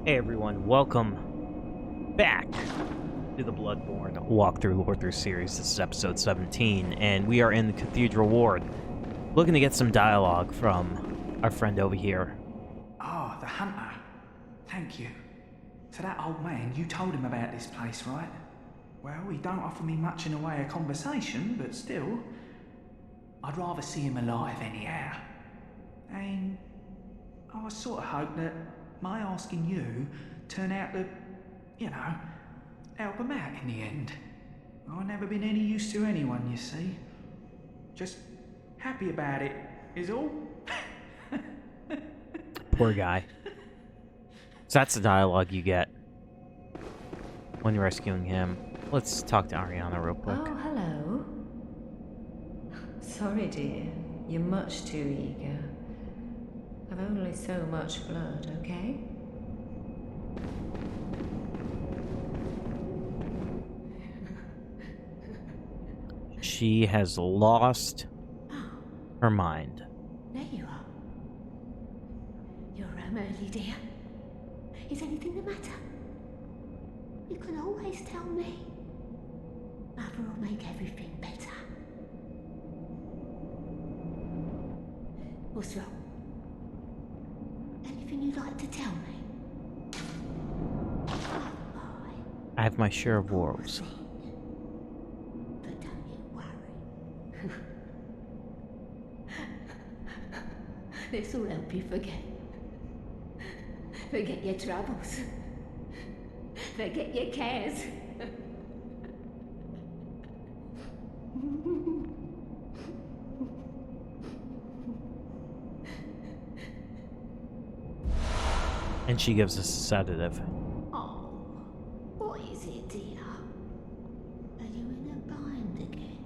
Hey everyone, welcome back to the Bloodborne walkthrough Lorethrough series. This is episode 17, and we are in the Cathedral Ward, looking to get some dialogue from our friend over here. Ah, the hunter. Thank you. So that old man, you told him about this place, right? Well, he don't offer me much in the way of conversation, but still, I'd rather see him alive anyhow. And I sort of hope that my asking you turn out to, you know, help him out in the end. I've never been any use to anyone, you see. Just happy about it, is all. Poor guy. So that's the dialogue you get when you're rescuing him. Let's talk to Ariana real quick. Oh, hello. Sorry, dear. You're much too eager. I've only so much blood, okay? She has lost her mind. There you are. You're early, dear. Is anything the matter? You can always tell me. Mother will make everything better. What's wrong? Anything you'd like to tell me? I have my share of worries. But don't you worry. This will help you forget. Forget your troubles. Forget your cares. And she gives us a sedative. Oh, what is it, dear? Are you in a bind again?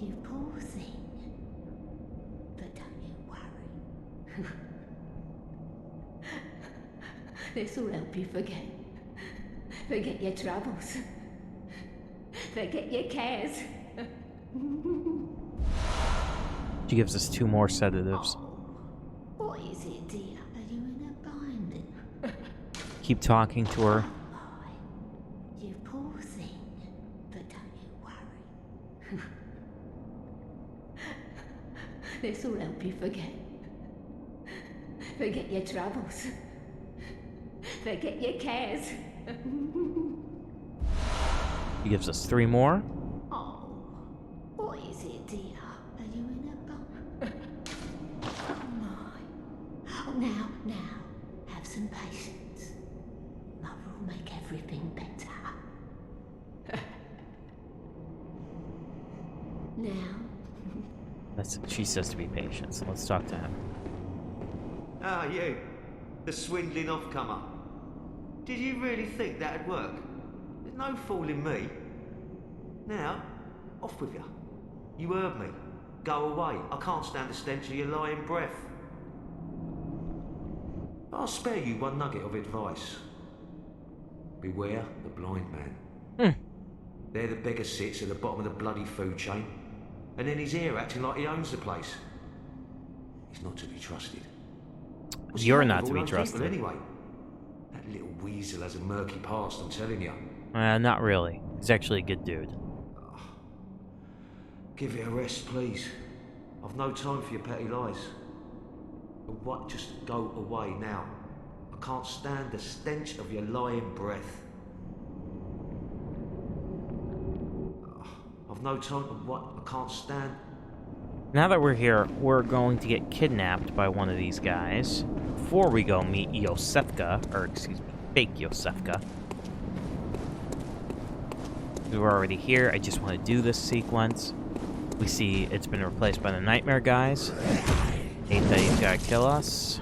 You poor thing. But don't you worry. This will help you forget. Forget your troubles. Forget your cares. She gives us 2 more sedatives. Oh, what is it, dear? Are you in a bind? Keep talking to her. You poor thing. But don't you worry. This will help you forget. Forget your troubles. Forget your cares. She gives us 3 more. Oh, what is it, dear? Are you in a bind? Oh my. Oh, now, have some patience. Mother will make everything better. Now. She says to be patient, so let's talk to him. Ah, you. The swindling off-comer. Did you really think that'd work? There's no fooling me. Now, off with you. You heard me. Go away. I can't stand the stench of your lying breath. I'll spare you one nugget of advice. Beware the blind man. There the beggar sits at the bottom of the bloody food chain, and then he's here acting like he owns the place. He's not to be trusted. You're not to be trusted. Anyway, that little weasel has a murky past, I'm telling you. Not really. He's actually a good dude. Give it a rest, please. I've no time for your petty lies. But what? Just go away now. I can't stand the stench of your lying breath. I've no time for what? I can't stand. Now that we're here, we're going to get kidnapped by one of these guys. Before we go meet Iosefka, or excuse me, fake Iosefka. We were already here, I just want to do this sequence. We see it's been replaced by the Nightmare guys. Hate that he's gotta kill us.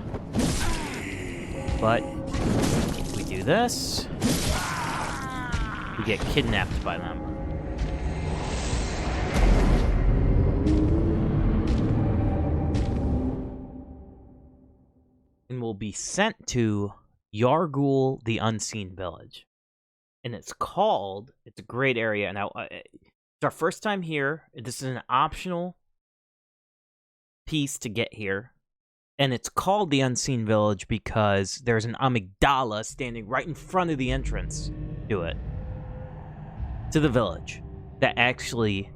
But, if we do this, we get kidnapped by them. And we'll be sent to Yahar'gul, the Unseen Village. And it's a great area. Now, it's our first time here. This is an optional piece to get here. And it's called the Unseen Village because there's an amygdala standing right in front of the entrance to it. To the village. That actually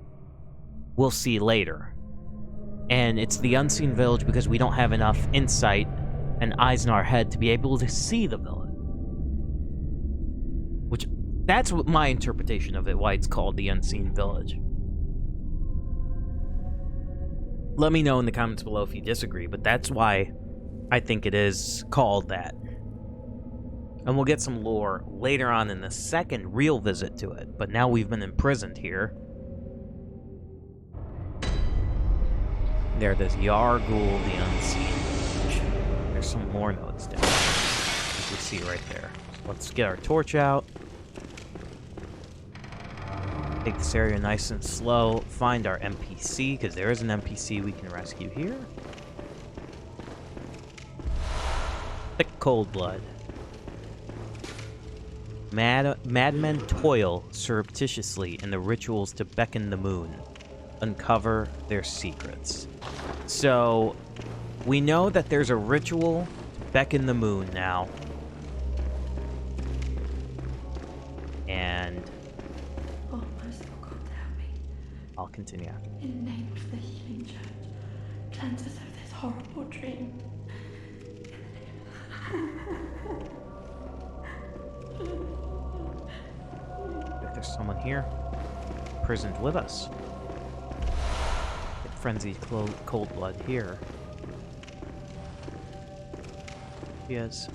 we'll see later. And it's the Unseen Village because we don't have enough insight and eyes in our head to be able to see the village. Which, that's what my interpretation of it, why it's called the Unseen Village. Let me know in the comments below if you disagree, but that's why I think it is called that. And we'll get some lore later on in the second real visit to it, but now we've been imprisoned here. There it is, Yahar'gul, the Unseen Village. There's some more notes down there, as we see right there. So let's get our torch out. Take this area nice and slow. Find our NPC, because there is an NPC we can rescue here. Thick cold blood. Madmen toil surreptitiously in the rituals to beckon the moon. Uncover their secrets. So, we know that there's a ritual to beckon the moon now. And... Oh, merciful God, help me. I'll continue after. In the name of the healing church, cleanse us of this horrible dream. If there's someone here, imprisoned with us. Get frenzied cold blood here. Yes.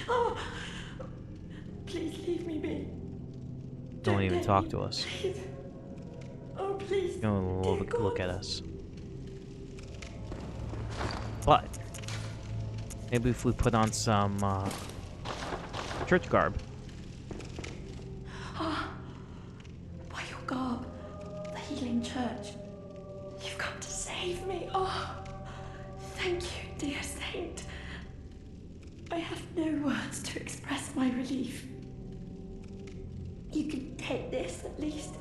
Oh, please leave me be. Don't even talk to us. Please. Oh, please. Don't dear look God. at us. But maybe if we put on some church garb. By your garb, the healing church, you've come to save me. Oh, thank you, dear saint. I have no words to express my relief. You can take this at least.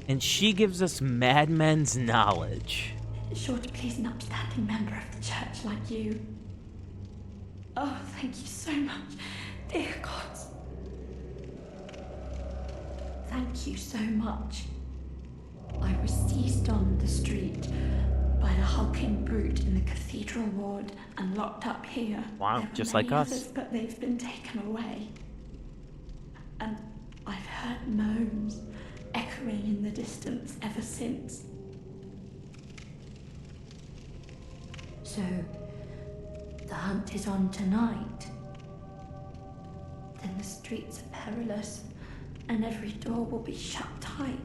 And she gives us madmen's knowledge. It's sure to please an upstanding member of the church like you. Oh, thank you so much, dear gods. Thank you so much. I was seized on the street by the hulking brute in the cathedral ward and locked up here. Wow, There were just many like us. others, but they've been taken away. And I've heard moans echoing in the distance ever since. So, the hunt is on tonight. Then the streets are perilous, and every door will be shut tight.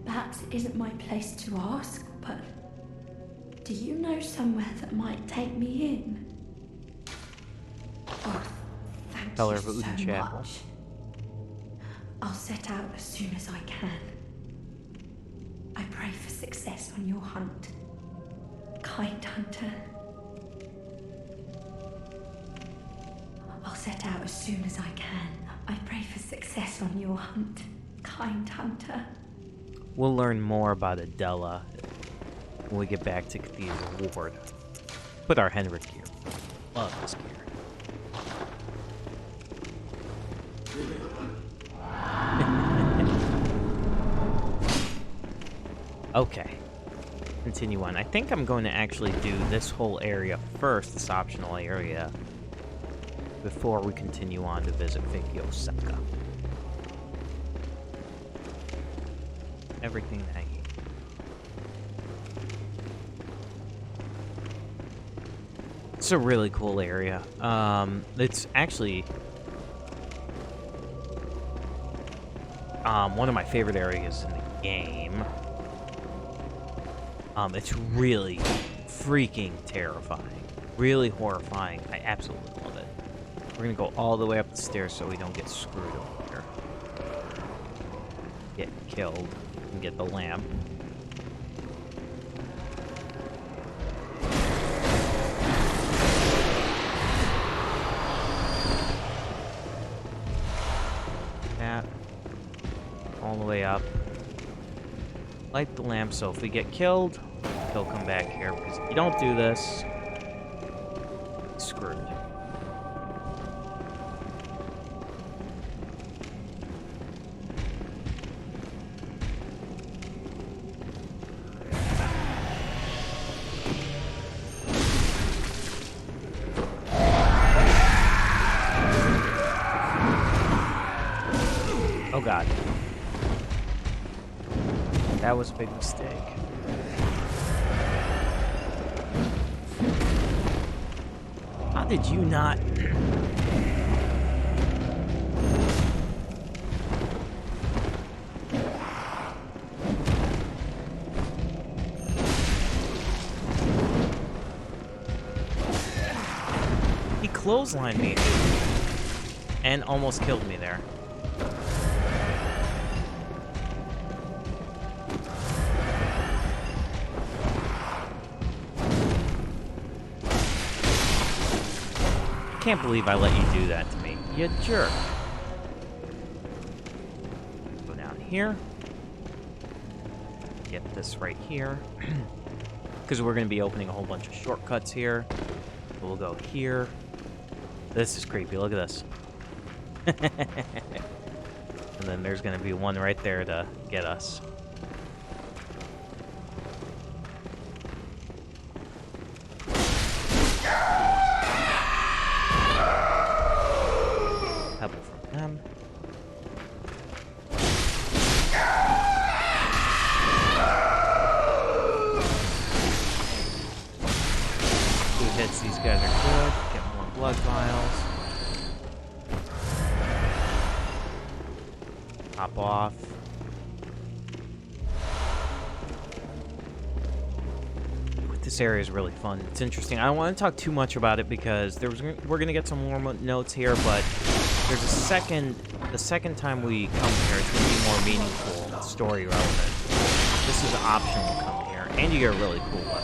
Perhaps it isn't my place to ask, but do you know somewhere that might take me in? Oh, thank Tell her you about so Uden Chapel. much. I'll set out as soon as I can. I pray for success on your hunt, kind hunter. I'll set out as soon as I can. I pray for success on your hunt, kind hunter. We'll learn more about Adela when we get back to Cathedral Ward. Put our Henrik gear. Love this gear. Okay. Continue on. I think I'm going to actually do this whole area first, this optional area, before we continue on to visit Iosefka. Everything that I need. It's a really cool area. It's actually one of my favorite areas in the game. It's really freaking terrifying. Really horrifying. I absolutely love it. We're gonna go all the way up the stairs so we don't get screwed over here. Get killed and get the lamp. light the lamp so if we get killed, he'll come back here. Because if you don't do this, you're screwed. Oh god. That was a big mistake. How did you not... He clotheslined me and almost killed me there. I can't believe I let you do that to me, you jerk. Go down here. Get this right here. Because we're going to be opening a whole bunch of shortcuts here. We'll go here. This is creepy, look at this. And then there's going to be one right there to get us. Pebble from them. Two hits, these guys are good. Get more blood vials. Hop off. This area is really fun. It's interesting. I don't want to talk too much about it because we're gonna get some more notes here, but there's the second time we come here, it's gonna be more meaningful, story relevant. This is optional to come here, and you get a really cool weapon.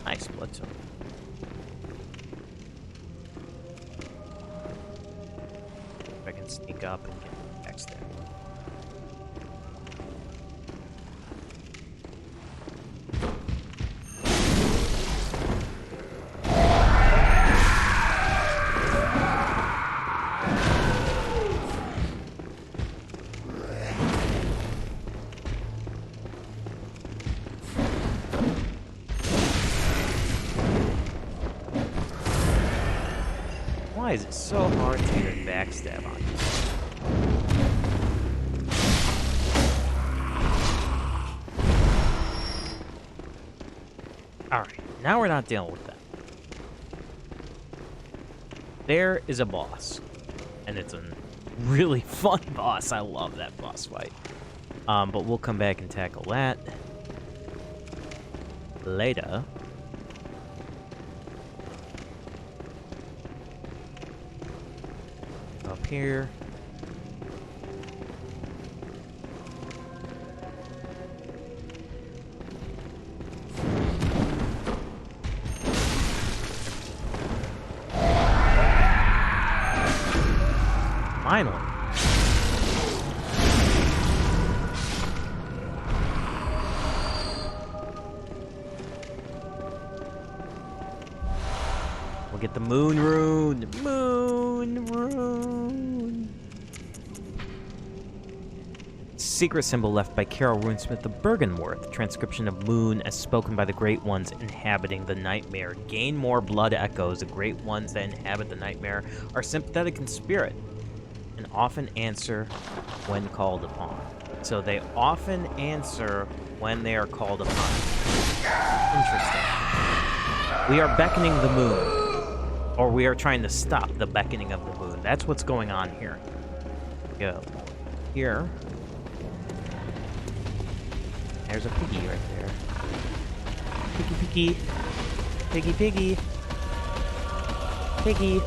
Nice blood zone. If I can sneak up and get next there. Why is it so hard to get a backstab on you? Alright, now we're not dealing with that. There is a boss. And it's a really fun boss. I love that boss fight. But we'll come back and tackle that later. Up here. Finally. We'll get the moon rune. Moon rune. Secret symbol left by Carol Runesmith of Bergenworth. Transcription of moon as spoken by the great ones inhabiting the nightmare. Gain more blood echoes. The great ones that inhabit the nightmare are sympathetic in spirit and often answer when called upon. So they often answer when they are called upon. Interesting. We are beckoning the moon. Or we are trying to stop the beckoning of the moon. That's what's going on here. Go. here. There's a piggy right there. Piggy, piggy. Piggy, piggy. Piggy.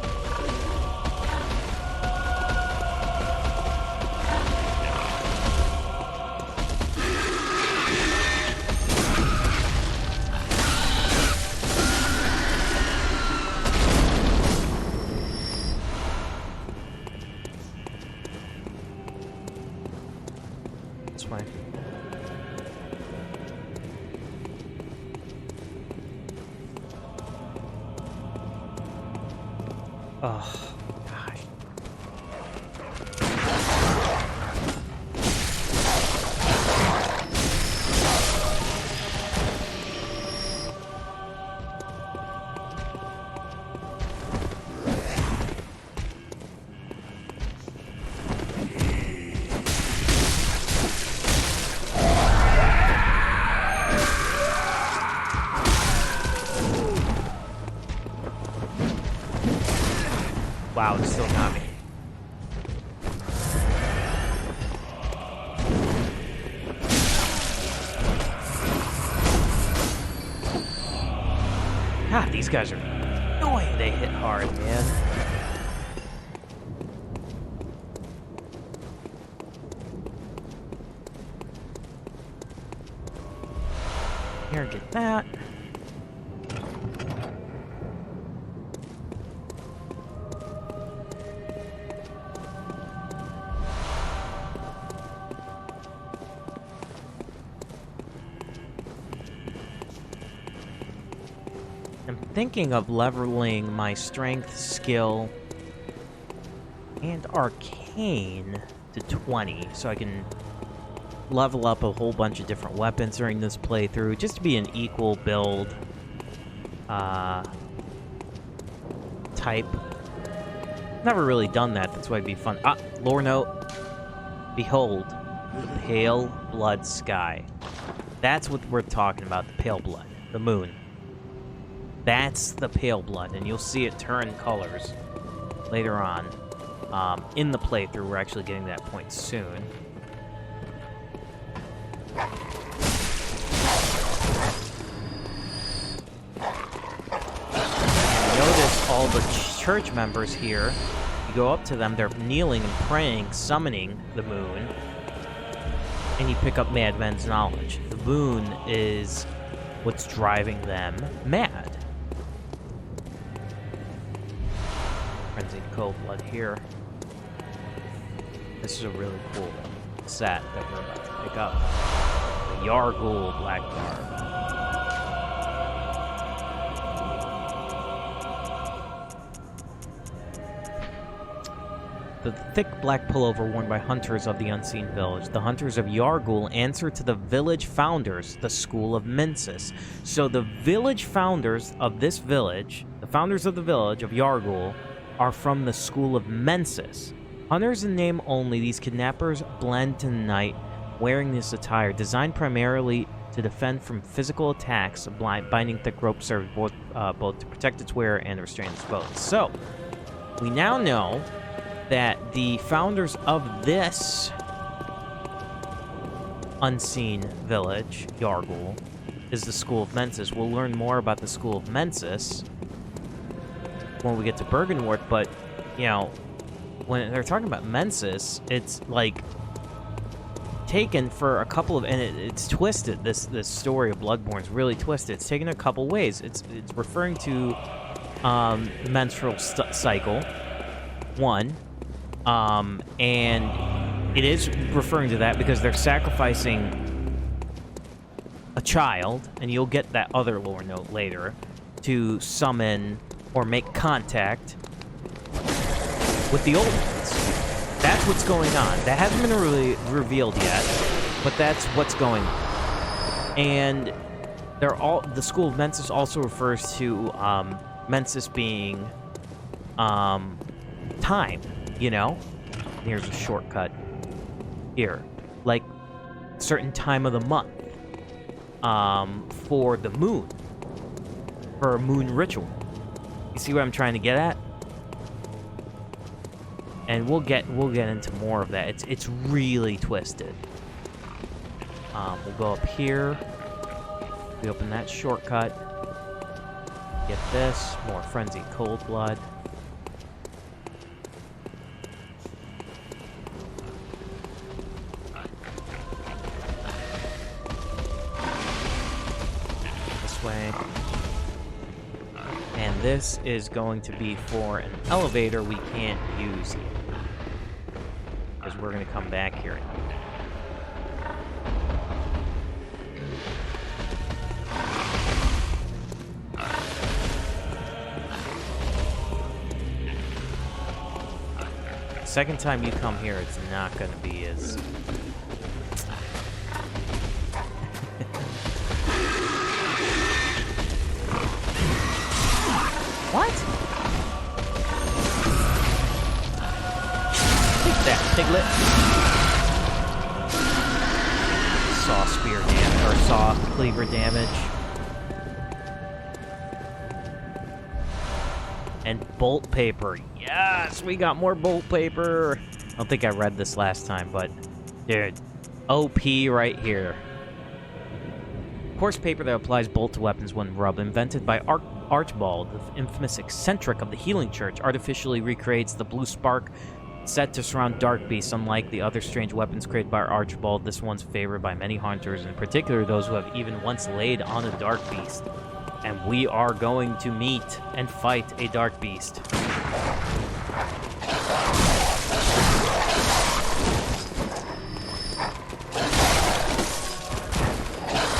This way. Oh, gosh. Wow, it still got me. God, these guys are annoying. They hit hard, man. Here, get that. Thinking of leveling my strength, skill, and arcane to 20 so I can level up a whole bunch of different weapons during this playthrough just to be an equal build type. Never really done that, that's why it'd be fun. Ah, lore note. Behold, the pale blood sky. That's what we're talking about, the pale blood, the moon. That's the pale blood, and you'll see it turn colors later on. In the playthrough, we're actually getting to that point soon. And notice all the church members here. You go up to them, they're kneeling and praying, summoning the moon, and you pick up Madmen's knowledge. The moon is what's driving them mad. Frenzied Cold Blood here. This is a really cool set that we're about to pick up. The Yahar'gul Black Garb. The thick black pullover worn by hunters of the unseen village. The hunters of Yahar'gul answer to the village founders, the School of Mensis. So the village founders of this village, the founders of the village of Yahar'gul, are from the School of Mensis. Hunters in name only, these kidnappers blend to the night wearing this attire, designed primarily to defend from physical attacks. Binding thick rope serves both to protect its wearer and restrain its foes. So, we now know that the founders of this unseen village, Yahar'gul, is the School of Mensis. We'll learn more about the School of Mensis when we get to Bergenworth, but, you know, when they're talking about Mensis, it's, like, taken for a couple of... And it's twisted. This story of Bloodborne is really twisted. It's taken a couple ways. It's referring to the menstrual cycle, one, and it is referring to that because they're sacrificing a child, and you'll get that other lore note later, to summon or make contact with the old ones. That's what's going on. That hasn't been really revealed yet, but that's what's going on. And the School of Mensis also refers to Mensis being time, you know? Here's a shortcut here. Like, certain time of the month for the moon, for a moon ritual. You see what I'm trying to get at? And we'll get into more of that. It's really twisted. We'll go up here. We open that shortcut. Get this. More Frenzied Cold Blood. This way. And this is going to be for an elevator we can't use yet. Because we're going to come back here. Second time you come here, it's not going to be as... What? Take that, piglet. Saw spear damage, or saw cleaver damage. And bolt paper. Yes, we got more bolt paper. I don't think I read this last time, but dude, OP right here. Coarse paper that applies bolt to weapons when rubbed, invented by Archibald, the infamous eccentric of the Healing Church, artificially recreates the blue spark set to surround dark beasts. Unlike the other strange weapons created by Archibald, this one's favored by many hunters, in particular those who have even once laid on a dark beast. And we are going to meet and fight a dark beast.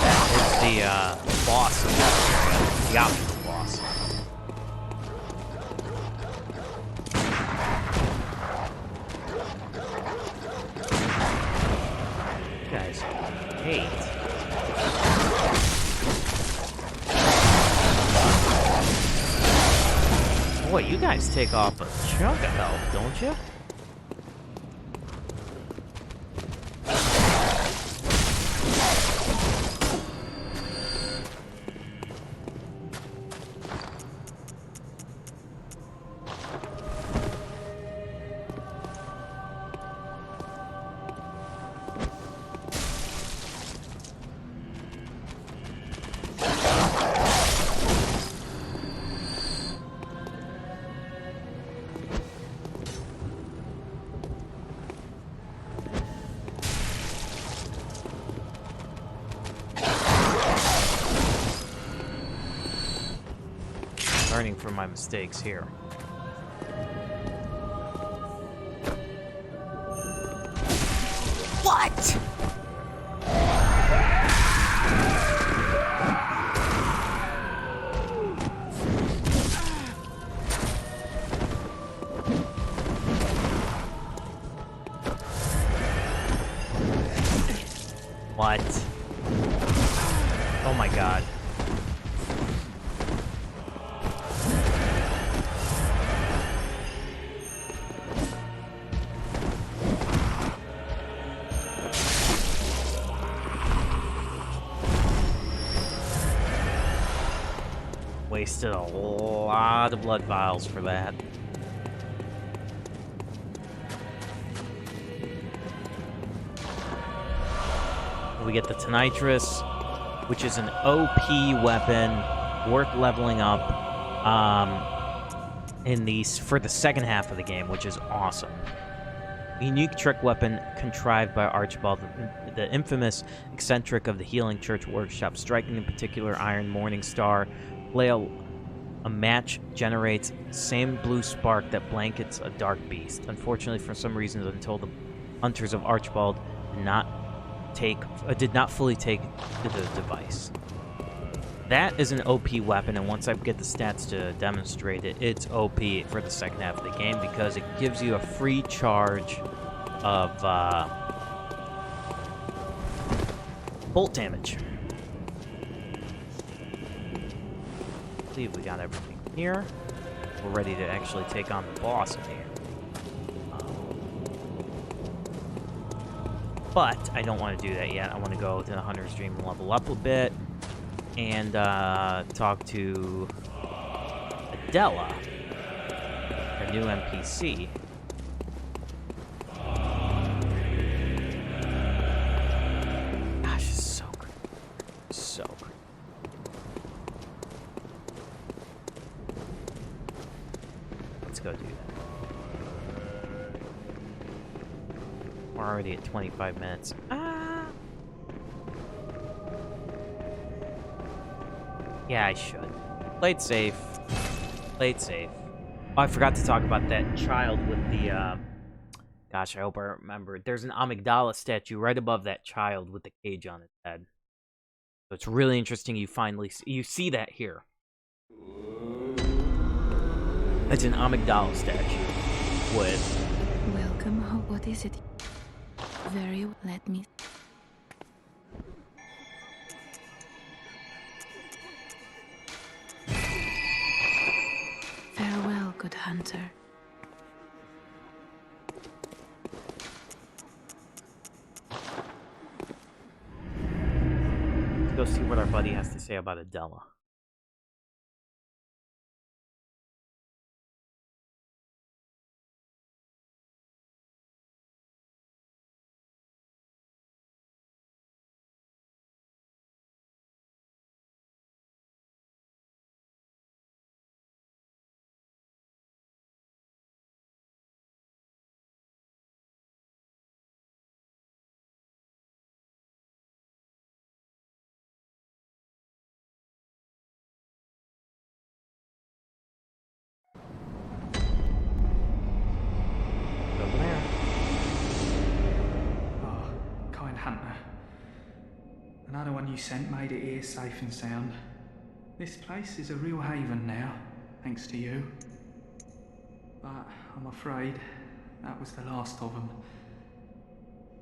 That is the boss of this area. The optional boss. You guys hate. Boy, you guys take off a chunk of health, don't you? Learning from my mistakes here. What? What? Oh my god. Wasted a lot of blood vials for that. We get the Tonitrus, which is an OP weapon, worth leveling up for the second half of the game, which is awesome. A unique trick weapon contrived by Archibald, the infamous eccentric of the Healing Church workshop, striking in particular Iron Morning Star. Play a match generates same blue spark that blankets a dark beast. Unfortunately, for some reason, until the hunters of Archibald did not fully take the device. That is an OP weapon, and once I get the stats to demonstrate it, it's OP for the second half of the game because it gives you a free charge of bolt damage. I believe we got everything here. We're ready to actually take on the boss in here. But I don't want to do that yet. I want to go to the Hunter's Dream and level up a bit. And talk to Adela, a new NPC. go do that. We're already at 25 minutes. Ah! Yeah, I should. Played safe. Played safe. Oh, I forgot to talk about that child with the, Gosh, I hope I remember. There's an amygdala statue right above that child with the cage on its head. So it's really interesting you finally you see that here. It's an amygdala statue with... Welcome. What is it? Very. Let me. Farewell, good hunter. Let's go see what our buddy has to say about Adela. Over there. Oh, kind hunter. Another one you sent made it here safe and sound. This place is a real haven now, thanks to you. But I'm afraid that was the last of them.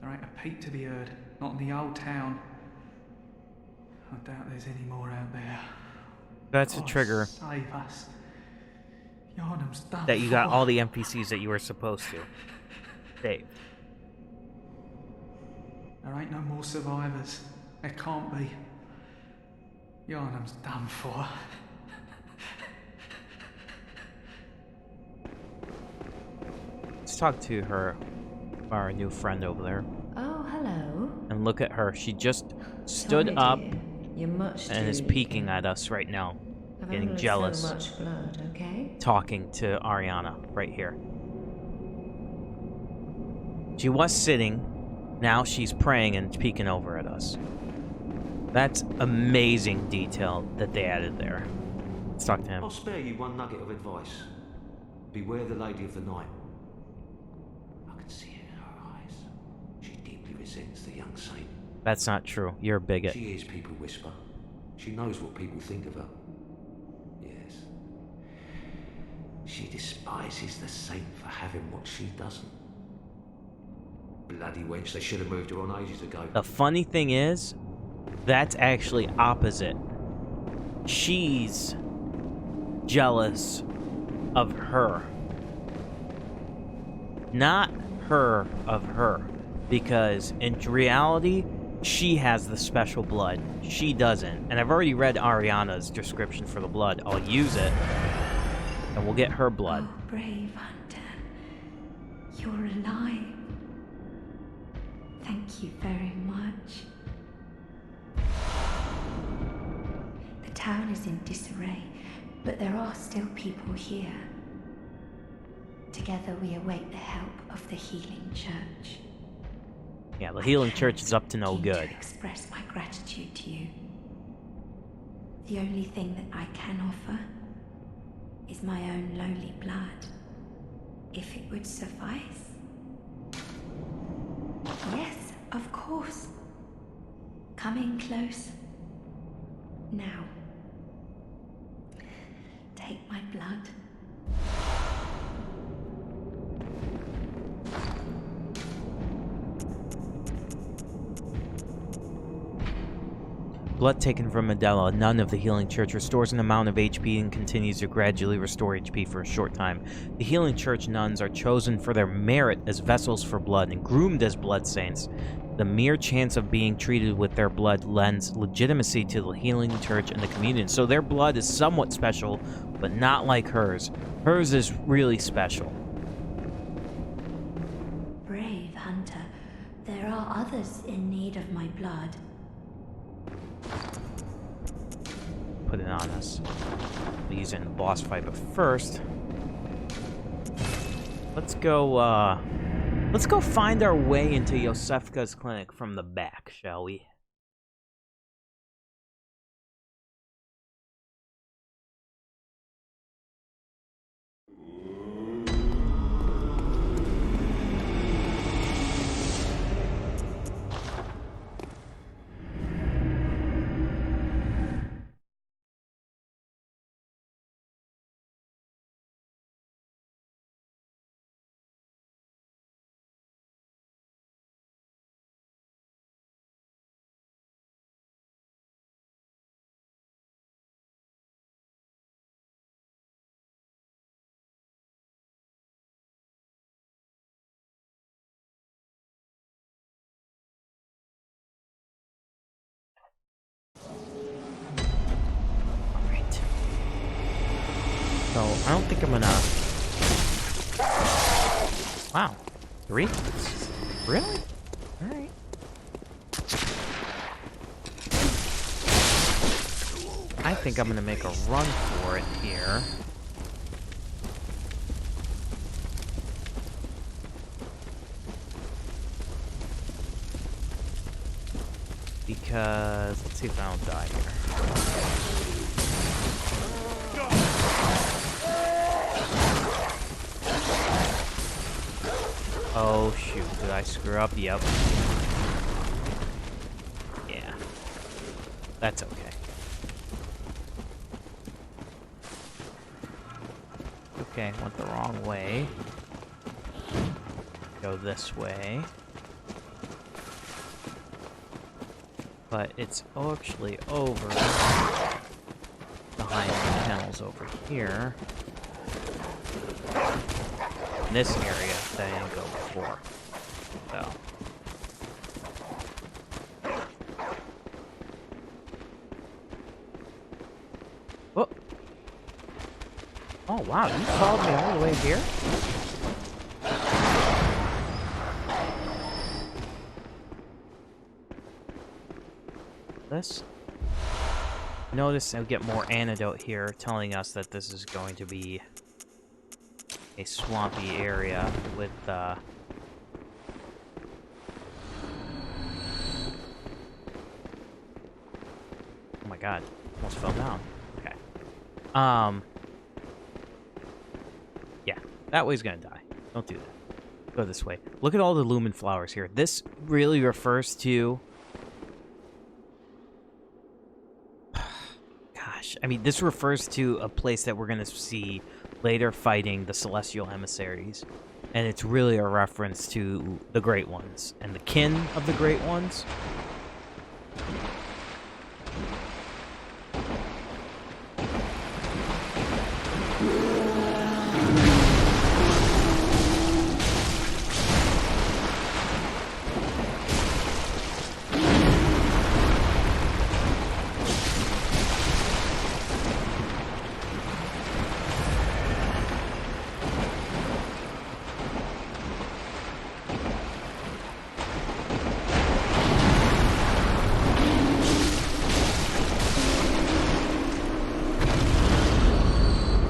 There ain't a peep to be heard, not in the old town. I doubt there's any more out there. That's a God trigger save us. Yhar'gul's done that you got for. all the NPCs that you were supposed to save. There ain't no more survivors. There can't be. Yhar'gul's done for. Let's talk to her, our new friend over there. Oh, hello. And look at her. She just stood Sorry, up dear. You're much and too is peeking eager. at us right now. I've Getting only jealous. So much blood, okay? Talking to Ariana right here. She was sitting. Now she's praying and peeking over at us. That's amazing detail that they added there. Let's talk to him. I'll spare you one nugget of advice. Beware the Lady of the Night. I can see it in her eyes. She deeply resents the young saint. That's not true. You're a bigot. She hears people whisper. She knows what people think of her. Yes. She despises the saint for having what she doesn't. Bloody wench, they should have moved her on ages ago. The funny thing is, that's actually opposite. She's jealous of her. Not her of her. Because in reality, she has the special blood. She doesn't. And I've already read Ariana's description for the blood. I'll use it. And we'll get her blood. Oh, brave hunter. You're alive. Thank you very much. The town is in disarray, but there are still people here. Together we await the help of the healing church. Yeah, the healing church is up to no Keen good. to express my gratitude to you. The only thing that I can offer is my own lowly blood, if it would suffice. Yes, of course. Coming close. Now. Take my blood. Blood taken from Adela, a nun of the Healing Church, restores an amount of HP and continues to gradually restore HP for a short time. The Healing Church nuns are chosen for their merit as vessels for blood and groomed as blood saints. The mere chance of being treated with their blood lends legitimacy to the Healing Church and the communion. So their blood is somewhat special, but not like hers. Hers is really special. Brave hunter, there are others in need of my blood. Put it on us. We'll use it in the boss fight, but first, Let's go find our way into Iosefka's clinic from the back, shall we? So, I don't think I'm gonna... Wow. 3? Really? Alright. I think I'm gonna make a run for it here. Because... let's see if I don't die here. Oh shoot, did I screw up? Yep. Yeah. That's okay. Okay, went the wrong way. Go this way. But it's actually over behind the panels over here. In this area that I didn't go before. So. Oh. Oh wow, you followed me all the way here? This? Notice I'll get more antidote here telling us that this is going to be a swampy area with, oh my god, almost fell down. Okay. Yeah, that way's gonna die. Don't do that. Go this way. Look at all the lumen flowers here. This really refers to... Gosh, I mean, this refers to a place that we're gonna see later fighting the Celestial Emissaries. And it's really a reference to the Great Ones and the kin of the Great Ones.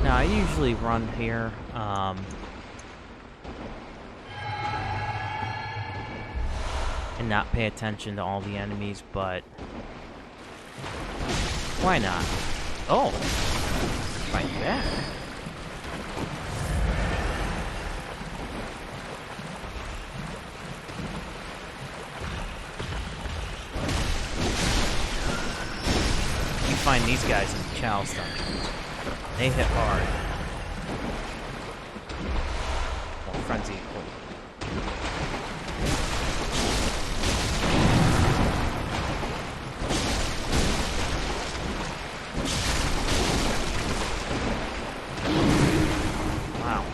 I usually run here, and not pay attention to all the enemies, but why not? Oh, fight back. You find these guys in the Chalice dungeons. They hit hard. Well, frenzy. Wow.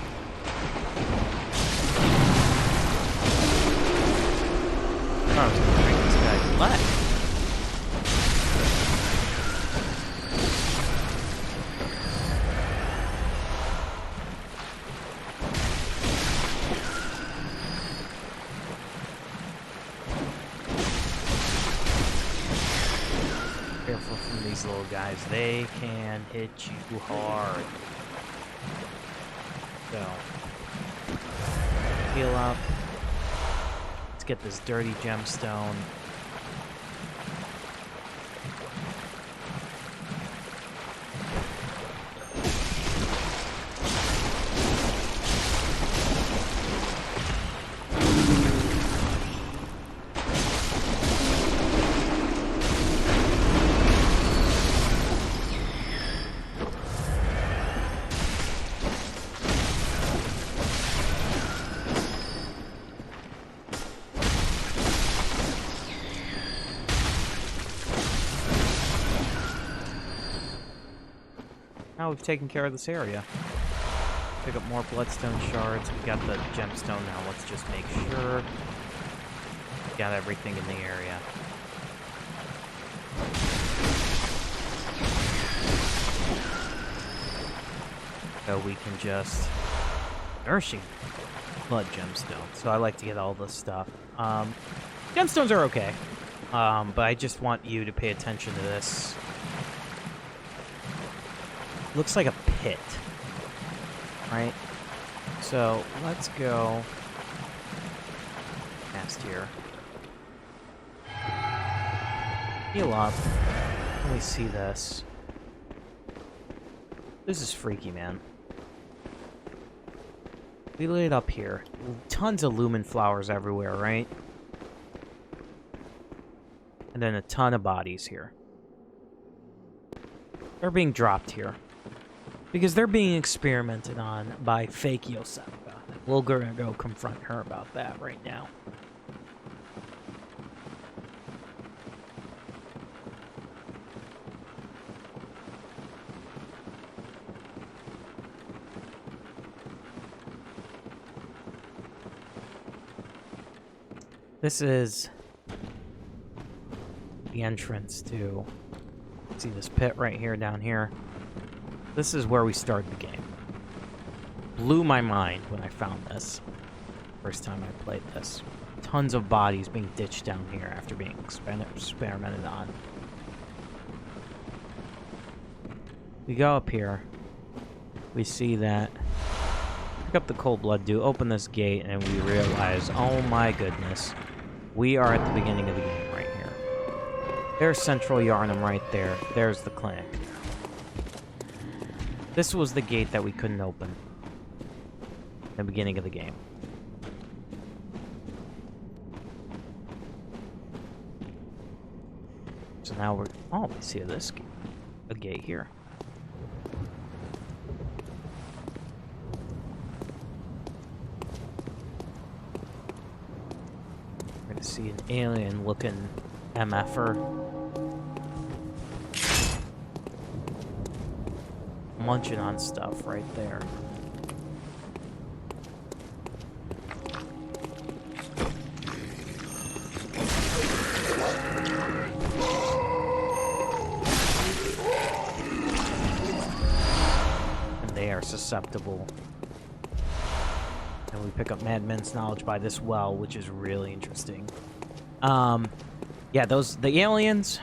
I was gonna break this guy's leg. Careful from these little guys. They can hit you hard. So. Heal up. Let's get this dirty gemstone. Now we've taken care of this area. Pick up more bloodstone shards. We got the gemstone now. Let's just make sure we got everything in the area. So we can just... Nourishing blood gemstone. So I like to get all this stuff. Gemstones are okay. But I just want you to pay attention to this. Looks like a pit, right? So let's go past here. Heal up. Let me see this. This is freaky, man. We laid up here. Tons of lumen flowers everywhere, right? And then a ton of bodies here. They're being dropped here. Because they're being experimented on by fake Iosefka. We're gonna go confront her about that right now. This is the entrance to... See this pit right here, down here? This is where we started the game. Blew my mind when I found this. First time I played this. Tons of bodies being ditched down here after being experimented on. We go up here. We see that. Pick up the cold blood dew, open this gate, and we realize, oh my goodness, we are at the beginning of the game right here. There's Central Yhar'gul right there. There's the clinic. This was the gate that we couldn't open at the beginning of the game. So now we're... Oh, we see this gate. A gate here. We're gonna see an alien-looking MFer. Munching on stuff right there. And they are susceptible. And we pick up Madmen's knowledge by this well, which is really interesting. Yeah, the aliens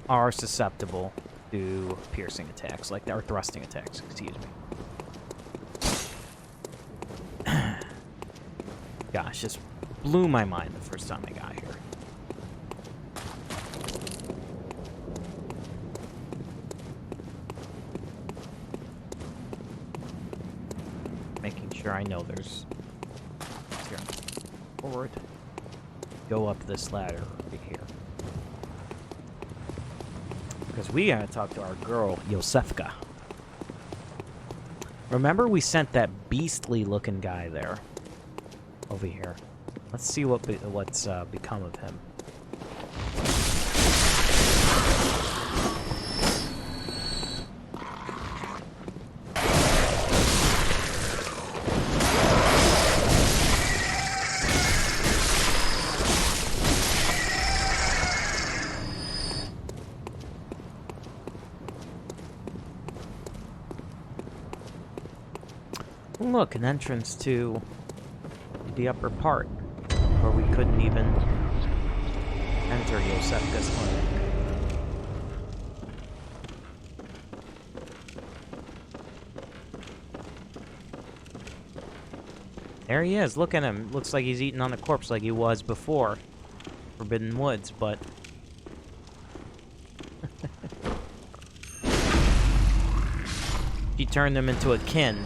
are susceptible to piercing attacks, or thrusting attacks, excuse me. Gosh, this blew my mind the first time I got here. Making sure I know there's... Here. Forward. Go up this ladder right here. Because we gotta talk to our girl, Iosefka. Remember we sent that beastly-looking guy there. Over here. Let's see what's become of him. Look, an entrance to the upper part, where we couldn't even enter Iosefka's clinic. There he is. Look at him. Looks like he's eating on a corpse like he was before Forbidden Woods, but... She turned him into a kin.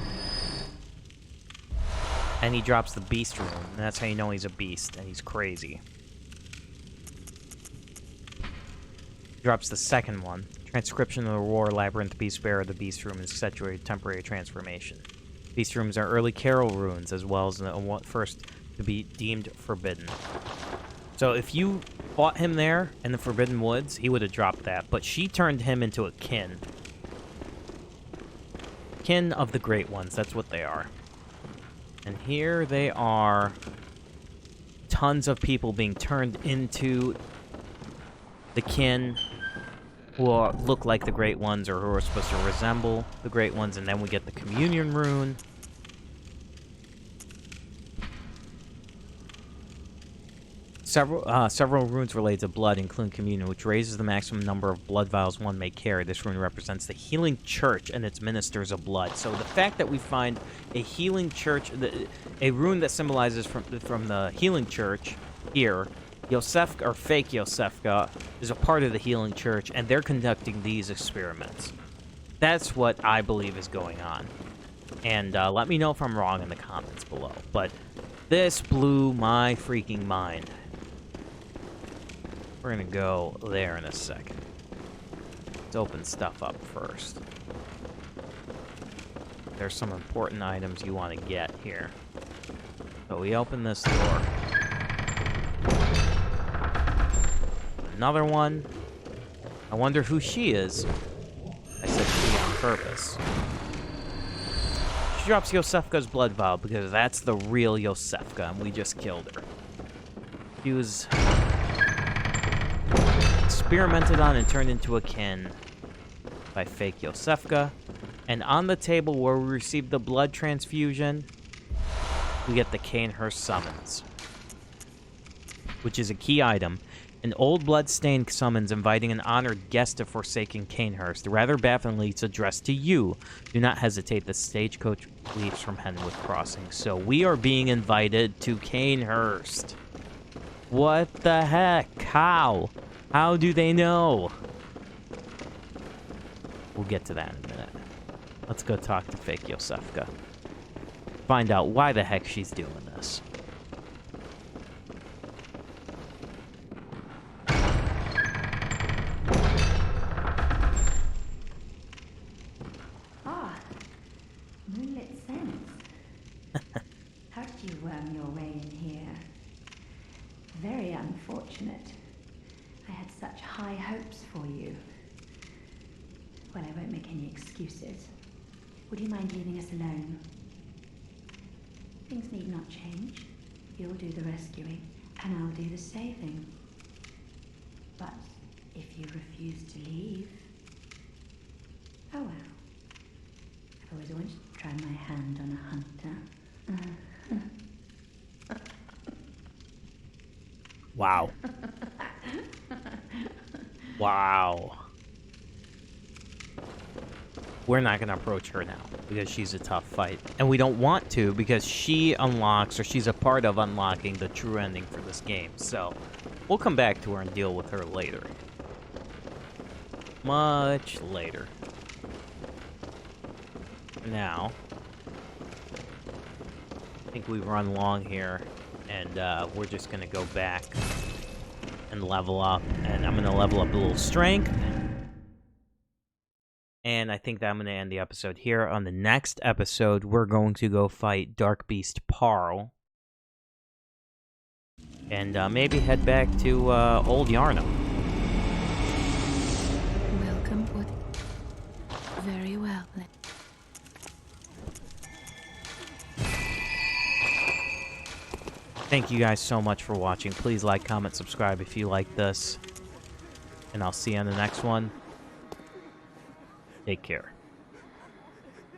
And he drops the beast rune. And that's how you know he's a beast, and he's crazy. Drops the second one. Transcription of the Roar Labyrinth Beast Bearer. The beast rune is set to a temporary transformation. Beast runes are early Carol runes, as well as the first to be deemed forbidden. So if you fought him there in the Forbidden Woods, he would have dropped that. But she turned him into a kin. Kin of the Great Ones, that's what they are. And here they are. Tons of people being turned into the kin who look like the Great Ones, or who are supposed to resemble the Great Ones, and then we get the Communion Rune. Several runes related to blood, including Communion, which raises the maximum number of blood vials one may carry. This rune represents the Healing Church and its ministers of blood. So the fact that we find a Healing Church, a rune that symbolizes from the Healing Church here, Iosefka, or fake Iosefka, is a part of the Healing Church, and they're conducting these experiments. That's what I believe is going on. And let me know if I'm wrong in the comments below. But this blew my freaking mind. We're gonna go there in a second. Let's open stuff up first. There's some important items you want to get here. So we open this door. Another one. I wonder who she is. I said she on purpose. She drops Iosefka's blood vial because that's the real Iosefka, and we just killed her. She was experimented on and turned into a kin by fake Iosefka. And on the table where we received the blood transfusion, we get the Cainhurst summons, which is a key item. An old blood-stained summons inviting an honored guest to Forsaken Cainhurst. Rather bafflingly, it's addressed to you. Do not hesitate. The stagecoach leaves from Henwood Crossing. So we are being invited to Cainhurst. What the heck? How? How do they know? We'll get to that in a minute. Let's go talk to fake Iosefka. Find out why the heck she's doing this. Moonlit sense. How did you worm your way in here? Very unfortunate. I had such high hopes for you. Well, I won't make any excuses. Would you mind leaving us alone? Things need not change. You'll do the rescuing, and I'll do the saving. But if you refuse to leave... Oh well. I've always wanted to try my hand on a hunter. Wow. Wow. We're not going to approach her now because she's a tough fight. And we don't want to because she unlocks, or she's a part of unlocking the true ending for this game. So we'll come back to her and deal with her later. Much later. Now, I think we've run long here, and we're just going to go back and level up. And I'm going to level up a little strength. And I think that I'm going to end the episode here. On the next episode, we're going to go fight Dark Beast Parl. And maybe head back to Old Yarnum. Welcome, Wood. Very well, then. Thank you guys so much for watching. Please like, comment, subscribe if you like this. And I'll see you on the next one. Take care.